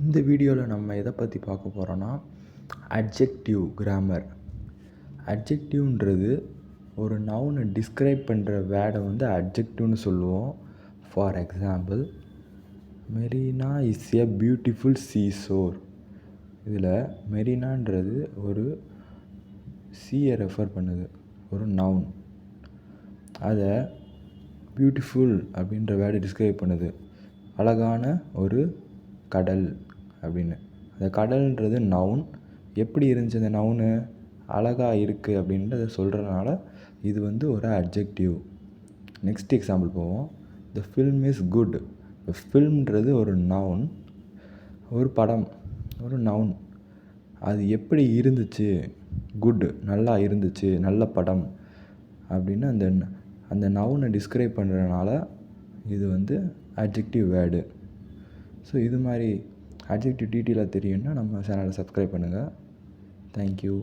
இந்த வீடியோவில் நம்ம எதை பற்றி பார்க்க போகிறோன்னா அட்ஜெக்டிவ் கிராமர். அட்ஜெக்டிவ்ன்றது ஒரு நவுனை டிஸ்கிரைப் பண்ணுற வேர்டை வந்து அட்ஜெக்டிவ்னு சொல்லுவோம். For example, Marina is a beautiful seashore. இதில் மெரினான்றது ஒரு சீயை ரெஃபர் பண்ணுது, ஒரு நவுன். அதை பியூட்டிஃபுல் அப்படின்ற வேர்டு டிஸ்கிரைப் பண்ணுது, அழகான ஒரு கடல் அப்படின்னு. அந்த கடல்ன்றது நவுன். எப்படி இருந்துச்சு அந்த நவுனு? அழகாக இருக்குது அப்படின்றத சொல்கிறதுனால இது வந்து ஒரு அட்ஜெக்டிவ். நெக்ஸ்ட் எக்ஸாம்பிள் போவோம். The film is good. ஃபில்ம்ன்றது ஒரு நவுன், ஒரு படம், ஒரு நவுன். அது எப்படி இருந்துச்சு? குட், நல்லா இருந்துச்சு, நல்ல படம் அப்படின்னு அந்த நவுனை டிஸ்கிரைப் பண்ணுறதுனால இது வந்து அட்ஜெக்டிவ் வேர்டு. ஸோ இது மாதிரி அட்ஜெக்டிவ் டீட்டெயிலாக தெரியும்னா நம்ம சேனலை சப்ஸ்கிரைப் பண்ணுங்கள். தேங்க்யூ.